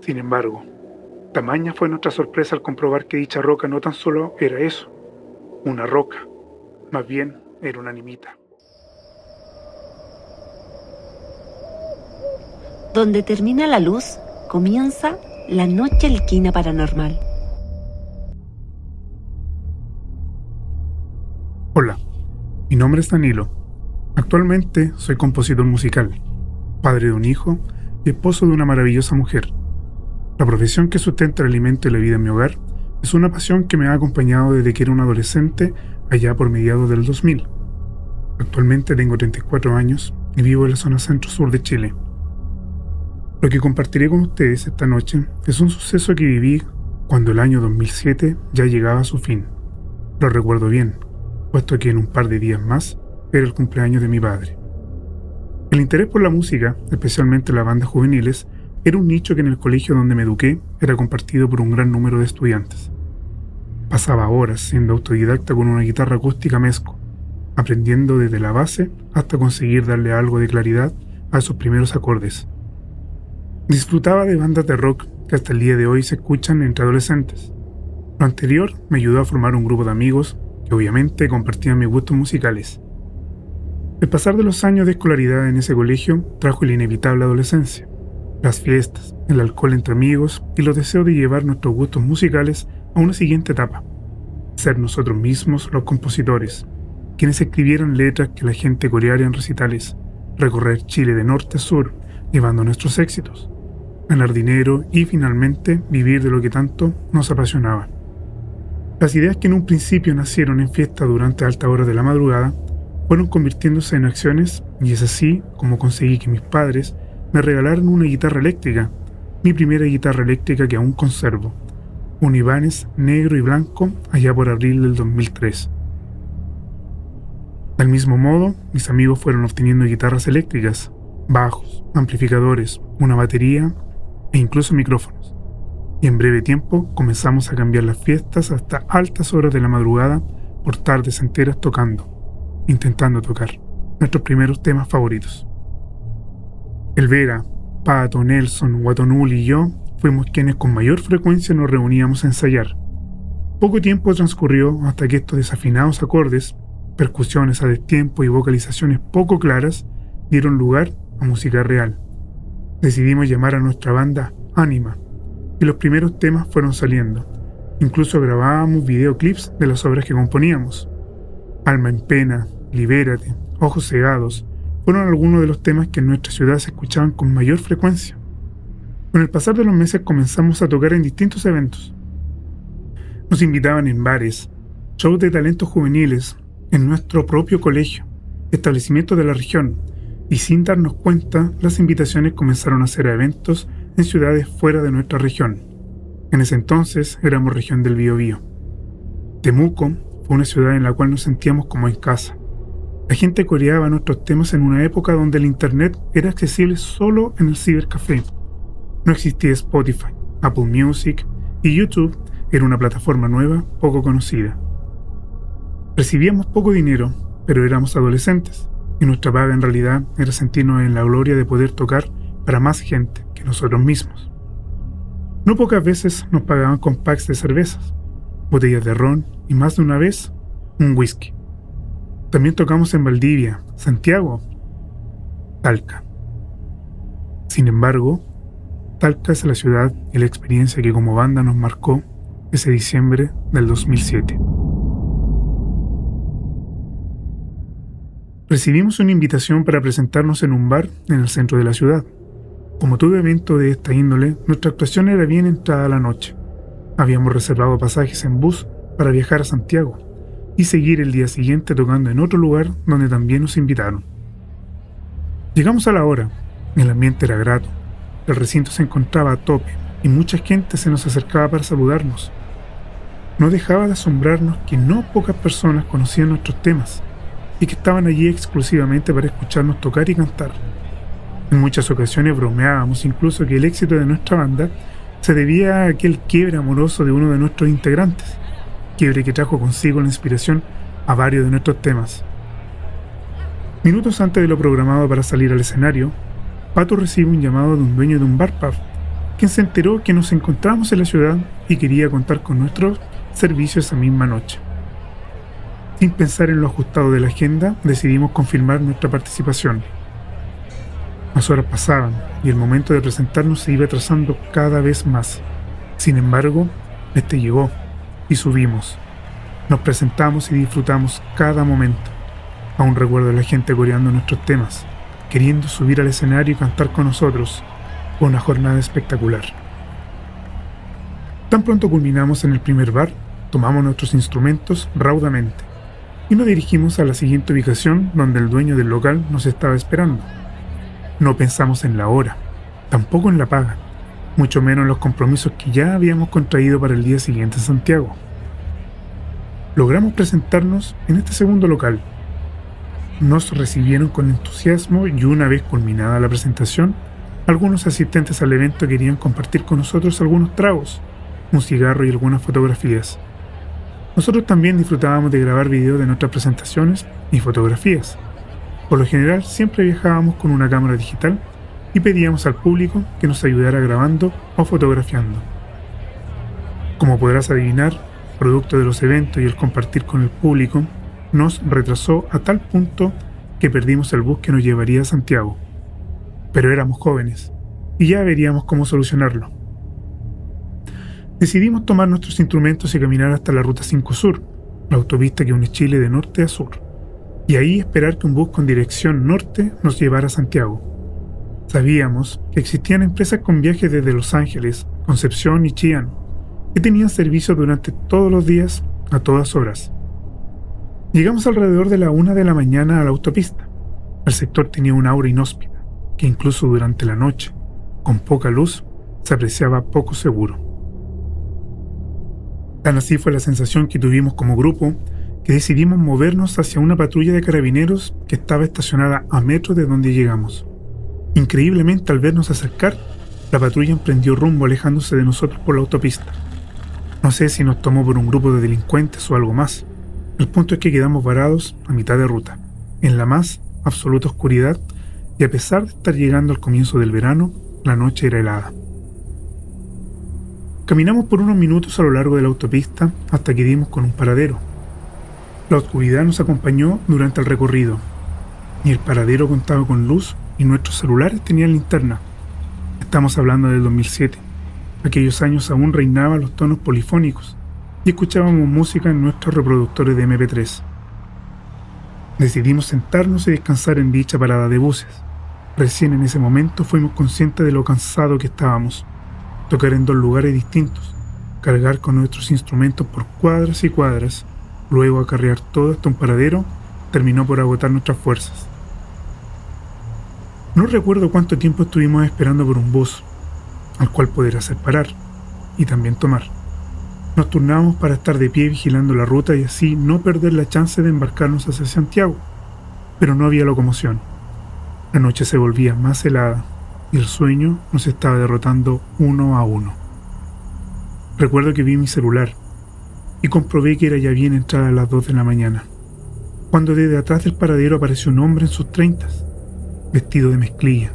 Sin embargo, tamaña fue nuestra sorpresa al comprobar que dicha roca no tan solo era eso, una roca, más bien era una nimita. Donde termina la luz, comienza la noche alquina paranormal. Hola, mi nombre es Danilo. Actualmente soy compositor musical, padre de un hijo y esposo de una maravillosa mujer. La profesión que sustenta el alimento y la vida en mi hogar es una pasión que me ha acompañado desde que era un adolescente allá por mediados del 2000. Actualmente tengo 34 años y vivo en la zona centro-sur de Chile. Lo que compartiré con ustedes esta noche es un suceso que viví cuando el año 2007 ya llegaba a su fin. Lo recuerdo bien, puesto que en un par de días más era el cumpleaños de mi padre. El interés por la música, especialmente las bandas juveniles, era un nicho que en el colegio donde me eduqué era compartido por un gran número de estudiantes. Pasaba horas siendo autodidacta con una guitarra acústica mezco, aprendiendo desde la base hasta conseguir darle algo de claridad a esos primeros acordes. Disfrutaba de bandas de rock que hasta el día de hoy se escuchan entre adolescentes. Lo anterior me ayudó a formar un grupo de amigos que obviamente compartían mis gustos musicales. El pasar de los años de escolaridad en ese colegio trajo la inevitable adolescencia, las fiestas, el alcohol entre amigos y los deseos de llevar nuestros gustos musicales a una siguiente etapa, ser nosotros mismos los compositores, quienes escribieran letras que la gente coreara en recitales, recorrer Chile de norte a sur, llevando nuestros éxitos, ganar dinero y finalmente vivir de lo que tanto nos apasionaba. Las ideas que en un principio nacieron en fiesta durante altas horas de la madrugada fueron convirtiéndose en acciones y es así como conseguí que mis padres me regalaron una guitarra eléctrica, mi primera guitarra eléctrica que aún conservo, un Ibanez negro y blanco allá por abril del 2003. Del mismo modo, mis amigos fueron obteniendo guitarras eléctricas, bajos, amplificadores, una batería e incluso micrófonos. Y en breve tiempo comenzamos a cambiar las fiestas hasta altas horas de la madrugada por tardes enteras tocando, intentando tocar nuestros primeros temas favoritos. El Vera, Pato, Nelson, Guatonuli y yo fuimos quienes con mayor frecuencia nos reuníamos a ensayar. Poco tiempo transcurrió hasta que estos desafinados acordes, percusiones a destiempo y vocalizaciones poco claras dieron lugar a música real. Decidimos llamar a nuestra banda Ánima, y los primeros temas fueron saliendo. Incluso grabábamos videoclips de las obras que componíamos. Alma en pena, Libérate, Ojos cegados, fueron algunos de los temas que en nuestra ciudad se escuchaban con mayor frecuencia. Con el pasar de los meses comenzamos a tocar en distintos eventos. Nos invitaban en bares, shows de talentos juveniles, en nuestro propio colegio, establecimientos de la región, y sin darnos cuenta, las invitaciones comenzaron a ser a eventos en ciudades fuera de nuestra región. En ese entonces éramos región del Biobío. Temuco fue una ciudad en la cual nos sentíamos como en casa. La gente coreaba nuestros temas en una época donde el internet era accesible solo en el cibercafé. No existía Spotify, Apple Music y YouTube era una plataforma nueva, poco conocida. Recibíamos poco dinero, pero éramos adolescentes, y nuestra paga en realidad era sentirnos en la gloria de poder tocar para más gente que nosotros mismos. No pocas veces nos pagaban con packs de cervezas, botellas de ron y más de una vez, un whisky. También tocamos en Valdivia, Santiago, Talca. Sin embargo, Talca es la ciudad y la experiencia que como banda nos marcó ese diciembre del 2007. Recibimos una invitación para presentarnos en un bar en el centro de la ciudad. Como todo evento de esta índole, nuestra actuación era bien entrada la noche. Habíamos reservado pasajes en bus para viajar a Santiago y seguir el día siguiente tocando en otro lugar donde también nos invitaron. Llegamos a la hora, el ambiente era grato, el recinto se encontraba a tope y mucha gente se nos acercaba para saludarnos. No dejaba de asombrarnos que no pocas personas conocían nuestros temas y que estaban allí exclusivamente para escucharnos tocar y cantar. En muchas ocasiones bromeábamos incluso que el éxito de nuestra banda se debía a aquel quiebre amoroso de uno de nuestros integrantes, quiebre que trajo consigo la inspiración a varios de nuestros temas. Minutos antes de lo programado para salir al escenario, Pato recibe un llamado de un dueño de un bar pub, quien se enteró que nos encontramos en la ciudad y quería contar con nuestros servicios esa misma noche. Sin pensar en lo ajustado de la agenda, decidimos confirmar nuestra participación. Las horas pasaban y el momento de presentarnos se iba atrasando cada vez más. Sin embargo, este llegó y subimos. Nos presentamos y disfrutamos cada momento. Aún recuerdo a la gente coreando nuestros temas, queriendo subir al escenario y cantar con nosotros. Fue una jornada espectacular. Tan pronto culminamos en el primer bar, tomamos nuestros instrumentos raudamente y nos dirigimos a la siguiente ubicación donde el dueño del local nos estaba esperando. No pensamos en la hora, tampoco en la paga, mucho menos en los compromisos que ya habíamos contraído para el día siguiente en Santiago. Logramos presentarnos en este segundo local. Nos recibieron con entusiasmo y una vez culminada la presentación, algunos asistentes al evento querían compartir con nosotros algunos tragos, un cigarro y algunas fotografías. Nosotros también disfrutábamos de grabar videos de nuestras presentaciones y fotografías. Por lo general siempre viajábamos con una cámara digital y pedíamos al público que nos ayudara grabando o fotografiando. Como podrás adivinar, producto de los eventos y el compartir con el público, nos retrasó a tal punto que perdimos el bus que nos llevaría a Santiago. Pero éramos jóvenes y ya veríamos cómo solucionarlo. Decidimos tomar nuestros instrumentos y caminar hasta la Ruta 5 Sur, la autopista que une Chile de norte a sur, y ahí esperar que un bus con dirección norte nos llevara a Santiago. Sabíamos que existían empresas con viajes desde Los Ángeles, Concepción y Chillán, que tenían servicio durante todos los días, a todas horas. Llegamos alrededor de la 1 de la mañana a la autopista. El sector tenía una aura inhóspita, que incluso durante la noche, con poca luz, se apreciaba poco seguro. Tan así fue la sensación que tuvimos como grupo, que decidimos movernos hacia una patrulla de carabineros que estaba estacionada a metros de donde llegamos. Increíblemente, al vernos acercar, la patrulla emprendió rumbo alejándose de nosotros por la autopista. No sé si nos tomó por un grupo de delincuentes o algo más. El punto es que quedamos varados a mitad de ruta, en la más absoluta oscuridad, y a pesar de estar llegando al comienzo del verano, la noche era helada. Caminamos por unos minutos a lo largo de la autopista hasta que dimos con un paradero. La oscuridad nos acompañó durante el recorrido, y el paradero contaba con luz y nuestros celulares tenían linterna. Estamos hablando del 2007. Aquellos años aún reinaban los tonos polifónicos y escuchábamos música en nuestros reproductores de MP3. Decidimos sentarnos y descansar en dicha parada de buses. Recién en ese momento fuimos conscientes de lo cansado que estábamos. Tocar en dos lugares distintos, cargar con nuestros instrumentos por cuadras y cuadras, luego acarrear todo hasta un paradero, terminó por agotar nuestras fuerzas. No recuerdo cuánto tiempo estuvimos esperando por un bus, al cual poder hacer parar, y también tomar. Nos turnábamos para estar de pie vigilando la ruta y así no perder la chance de embarcarnos hacia Santiago, pero no había locomoción. La noche se volvía más helada, y el sueño nos estaba derrotando uno a uno. Recuerdo que vi mi celular y comprobé que era ya bien entrada a las 2 de la mañana, cuando desde atrás del paradero apareció un hombre en sus 30s, vestido de mezclilla.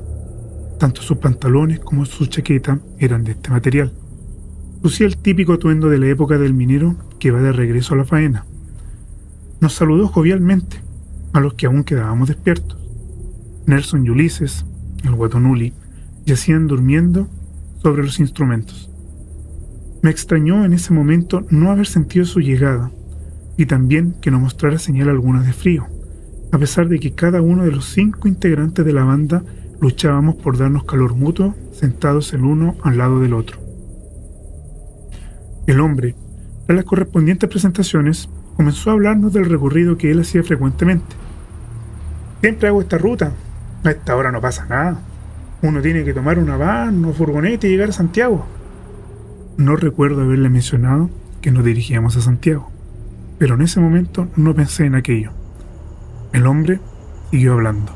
Tanto sus pantalones como su chaqueta eran de este material. Lucía el típico atuendo de la época del minero que va de regreso a la faena. Nos saludó jovialmente, a los que aún quedábamos despiertos. Nelson y Ulises, el Guatonuli, yacían durmiendo sobre los instrumentos. Me extrañó en ese momento no haber sentido su llegada y también que no mostrara señal alguna de frío, a pesar de que cada uno de los 5 integrantes de la banda luchábamos por darnos calor mutuo sentados el uno al lado del otro. El hombre, en las correspondientes presentaciones, comenzó a hablarnos del recorrido que él hacía frecuentemente. Siempre hago esta ruta. A esta hora no pasa nada. Uno tiene que tomar una van o furgoneta y llegar a Santiago. No recuerdo haberle mencionado que nos dirigíamos a Santiago, pero en ese momento no pensé en aquello. El hombre siguió hablando.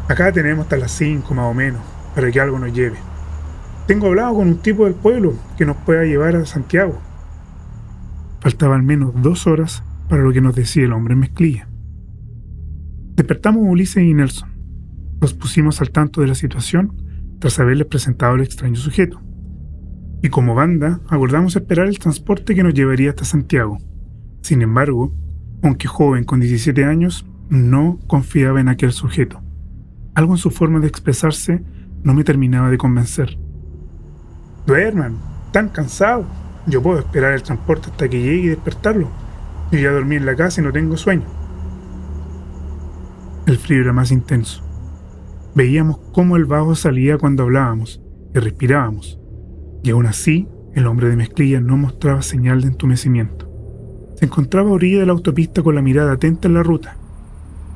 Acá tenemos hasta las 5 más o menos, para que algo nos lleve. Tengo hablado con un tipo del pueblo que nos pueda llevar a Santiago. Faltaban al menos 2 horas para lo que nos decía el hombre en mezclilla. Despertamos a Ulises y Nelson. Nos pusimos al tanto de la situación tras haberles presentado al extraño sujeto. y como banda acordamos esperar el transporte que nos llevaría hasta Santiago. Sin embargo, aunque joven con 17 años, no confiaba en aquel sujeto. Algo en su forma de expresarse no me terminaba de convencer. «Duerman, tan cansados. Yo puedo esperar el transporte hasta que llegue y despertarlo. Yo ya dormí en la casa y no tengo sueño». El frío era más intenso. Veíamos cómo el bajo salía cuando hablábamos y respirábamos, y aún así el hombre de mezclilla no mostraba señal de entumecimiento. Se encontraba a orilla de la autopista con la mirada atenta en la ruta.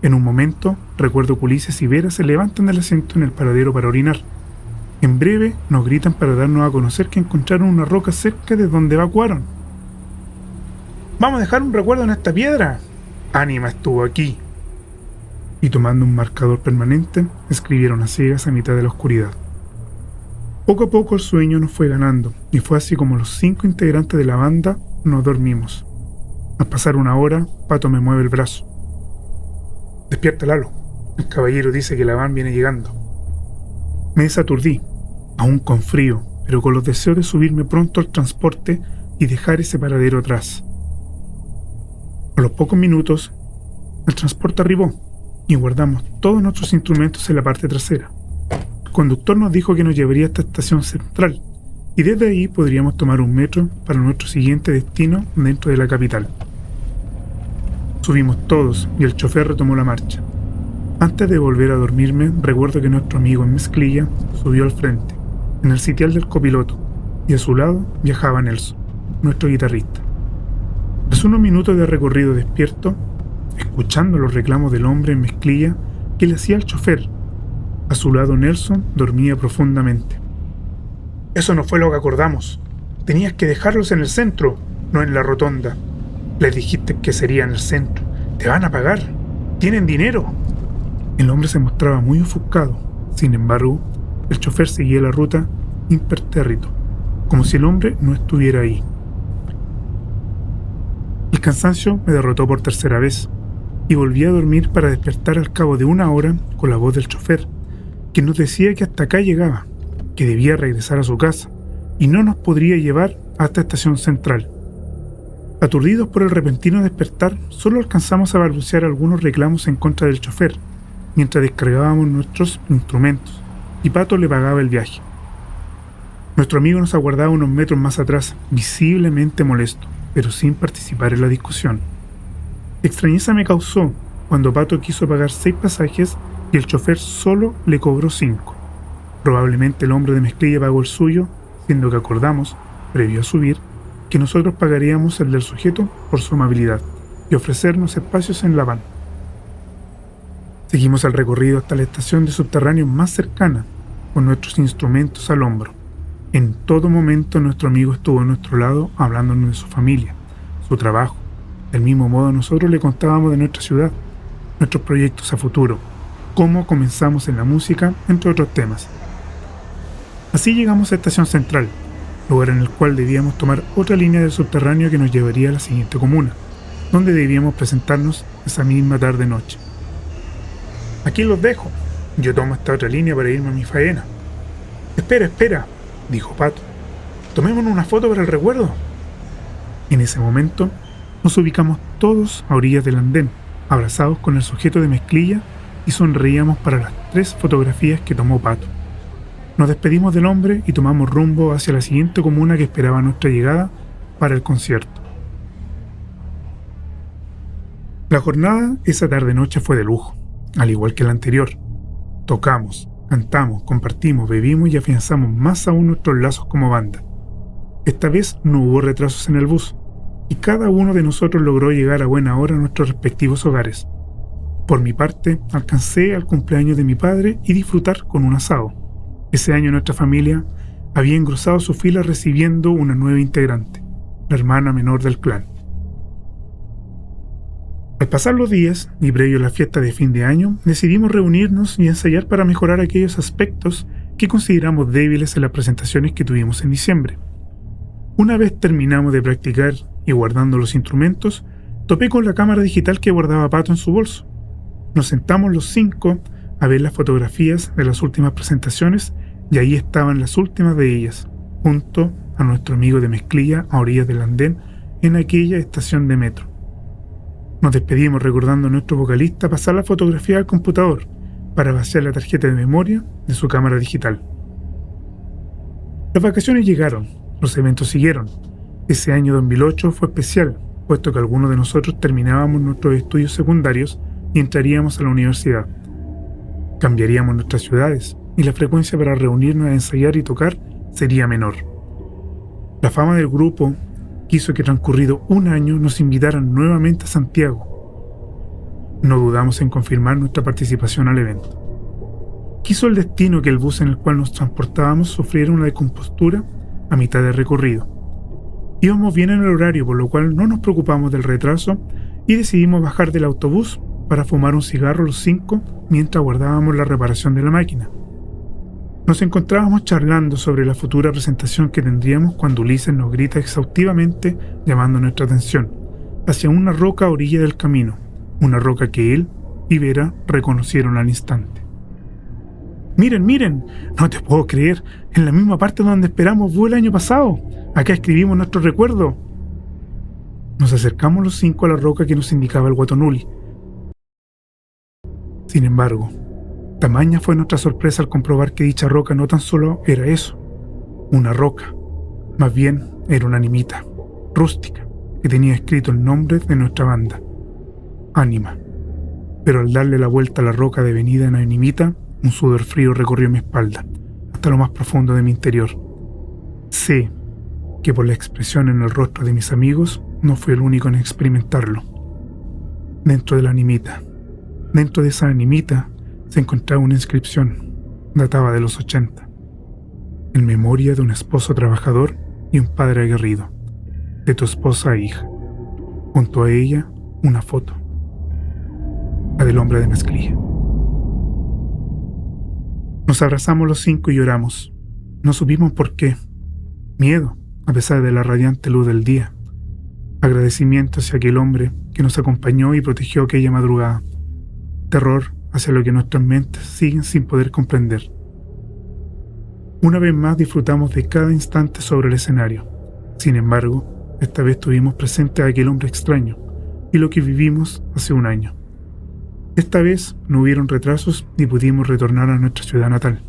En un momento, recuerdo que Ulises y Vera se levantan del asiento en el paradero para orinar. En breve, nos gritan para darnos a conocer que encontraron una roca cerca de donde evacuaron. «¡Vamos a dejar un recuerdo en esta piedra! Ánima estuvo aquí». Y tomando un marcador permanente, escribieron a ciegas a mitad de la oscuridad. Poco a poco el sueño nos fue ganando, y fue así como los 5 integrantes de la banda nos dormimos. Al pasar una hora, Pato me mueve el brazo. «Despierta, Lalo. El caballero dice que la van viene llegando». Me desaturdí, aún con frío, pero con los deseos de subirme pronto al transporte y dejar ese paradero atrás. A los pocos minutos, el transporte arribó y guardamos todos nuestros instrumentos en la parte trasera. El conductor nos dijo que nos llevaría hasta Estación Central y desde ahí podríamos tomar un metro para nuestro siguiente destino dentro de la capital. Subimos todos y el chofer retomó la marcha. Antes de volver a dormirme, recuerdo que nuestro amigo en mezclilla subió al frente, en el sitial del copiloto, y a su lado viajaba Nelson, nuestro guitarrista. Tras unos minutos de recorrido despierto, escuchando los reclamos del hombre en mezclilla que le hacía al chofer, a su lado Nelson dormía profundamente. «Eso no fue lo que acordamos. Tenías que dejarlos en el centro, no en la rotonda. Les dijiste que sería en el centro. Te van a pagar. Tienen dinero». El hombre se mostraba muy ofuscado. Sin embargo, el chofer seguía la ruta impertérrito, como si el hombre no estuviera ahí. El cansancio me derrotó por tercera vez y volví a dormir para despertar al cabo de una hora con la voz del chofer, quien nos decía que hasta acá llegaba, que debía regresar a su casa y no nos podría llevar hasta Estación Central. Aturdidos por el repentino despertar, solo alcanzamos a balbucear algunos reclamos en contra del chofer, mientras descargábamos nuestros instrumentos, y Pato le pagaba el viaje. Nuestro amigo nos aguardaba unos metros más atrás, visiblemente molesto, pero sin participar en la discusión. Extrañeza me causó cuando Pato quiso pagar 6 pasajes y el chofer solo le cobró 5. Probablemente el hombre de mezclilla pagó el suyo, siendo que acordamos, previo a subir, que nosotros pagaríamos el del sujeto por su amabilidad y ofrecernos espacios en la van. Seguimos el recorrido hasta la estación de subterráneos más cercana, con nuestros instrumentos al hombro. En todo momento nuestro amigo estuvo a nuestro lado hablándonos de su familia, su trabajo. Del mismo modo nosotros le contábamos de nuestra ciudad, nuestros proyectos a futuro, cómo comenzamos en la música, entre otros temas. Así llegamos a Estación Central, lugar en el cual debíamos tomar otra línea del subterráneo que nos llevaría a la siguiente comuna, donde debíamos presentarnos esa misma tarde-noche. «Aquí los dejo. Yo tomo esta otra línea para irme a mi faena». Espera», dijo Pato. «Tomémonos una foto para el recuerdo». En ese momento, nos ubicamos todos a orillas del andén, abrazados con el sujeto de mezclilla, y sonreíamos para las 3 fotografías que tomó Pato. Nos despedimos del hombre y tomamos rumbo hacia la siguiente comuna que esperaba nuestra llegada para el concierto. La jornada esa tarde-noche fue de lujo, al igual que la anterior. Tocamos, cantamos, compartimos, bebimos y afianzamos más aún nuestros lazos como banda. Esta vez no hubo retrasos en el bus, y cada uno de nosotros logró llegar a buena hora a nuestros respectivos hogares. Por mi parte, alcancé al cumpleaños de mi padre y disfrutar con un asado. Ese año nuestra familia había engrosado su fila recibiendo una nueva integrante, la hermana menor del clan. Al pasar los días, y previo a la fiesta de fin de año, decidimos reunirnos y ensayar para mejorar aquellos aspectos que consideramos débiles en las presentaciones que tuvimos en diciembre. Una vez terminamos de practicar y guardando los instrumentos, topé con la cámara digital que guardaba Pato en su bolso. Nos sentamos los 5 a ver las fotografías de las últimas presentaciones y ahí estaban las últimas de ellas. junto a nuestro amigo de mezclilla a orillas del andén en aquella estación de metro. Nos despedimos recordando a nuestro vocalista pasar la fotografía al computador para vaciar la tarjeta de memoria de su cámara digital. Las vacaciones llegaron, los eventos siguieron. Ese año 2008 fue especial, puesto que algunos de nosotros terminábamos nuestros estudios secundarios y entraríamos a la universidad. Cambiaríamos nuestras ciudades y la frecuencia para reunirnos a ensayar y tocar sería menor. La fama del grupo quiso que transcurrido un año nos invitaran nuevamente a Santiago. No dudamos en confirmar nuestra participación al evento. Quiso el destino que el bus en el cual nos transportábamos sufriera una descompostura a mitad de recorrido. Íbamos bien en el horario, por lo cual no nos preocupamos del retraso y decidimos bajar del autobús para fumar un cigarro los 5 mientras aguardábamos la reparación de la máquina. Nos encontrábamos charlando sobre la futura presentación que tendríamos cuando Ulises nos grita exhaustivamente llamando nuestra atención hacia una roca a orilla del camino, una roca que él y Vera reconocieron al instante. ¡Miren, miren! No te puedo creer, en la misma parte donde esperamos vos el año pasado. Acá escribimos nuestro recuerdo. Nos acercamos los 5 a la roca que nos indicaba el Guatonuli. Sin embargo, tamaña fue nuestra sorpresa al comprobar que dicha roca no tan solo era eso, una roca, más bien era una animita, rústica, que tenía escrito el nombre de nuestra banda, Ánima. Pero al darle la vuelta a la roca devenida en animita, un sudor frío recorrió mi espalda, hasta lo más profundo de mi interior. Sé que por la expresión en el rostro de mis amigos, no fui el único en experimentarlo. Dentro de la animita, dentro de esa animita, se encontraba una inscripción, databa de los 80, en memoria de un esposo trabajador y un padre aguerrido, de tu esposa e hija. Junto a ella, una foto, la del hombre de mezclilla. Nos abrazamos los 5 y lloramos. No supimos por qué. Miedo, a pesar de la radiante luz del día. Agradecimiento hacia aquel hombre que nos acompañó y protegió aquella madrugada. Terror hacia lo que nuestras mentes siguen sin poder comprender. Una vez más disfrutamos de cada instante sobre el escenario. Sin embargo, esta vez tuvimos presente a aquel hombre extraño y lo que vivimos hace un año. Esta vez no hubieron retrasos ni pudimos retornar a nuestra ciudad natal.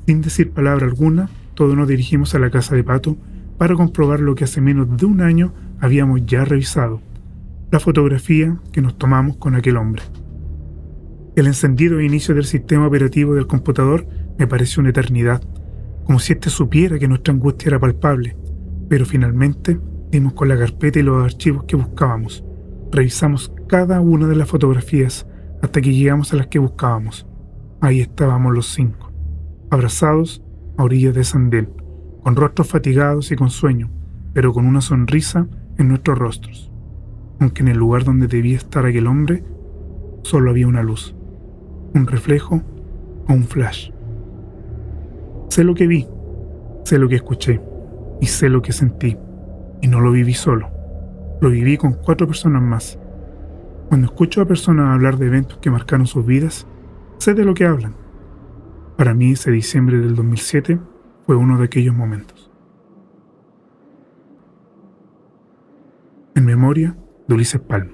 Sin decir palabra alguna, todos nos dirigimos a la casa de Pato para comprobar lo que hace menos de un año habíamos ya revisado, la fotografía que nos tomamos con aquel hombre. El encendido e inicio del sistema operativo del computador me pareció una eternidad, como si éste supiera que nuestra angustia era palpable, pero finalmente dimos con la carpeta y los archivos que buscábamos. Revisamos cada una de las fotografías hasta que llegamos a las que buscábamos. Ahí estábamos los 5, abrazados a orillas de ese andén, con rostros fatigados y con sueño, pero con una sonrisa en nuestros rostros. Aunque en el lugar donde debía estar aquel hombre, solo había una luz, un reflejo o un flash. Sé lo que vi, sé lo que escuché y sé lo que sentí, y no lo viví solo, lo viví con 4 personas más. Cuando escucho a personas hablar de eventos que marcaron sus vidas, sé de lo que hablan. Para mí ese diciembre del 2007 fue uno de aquellos momentos. En memoria de Ulises Palma.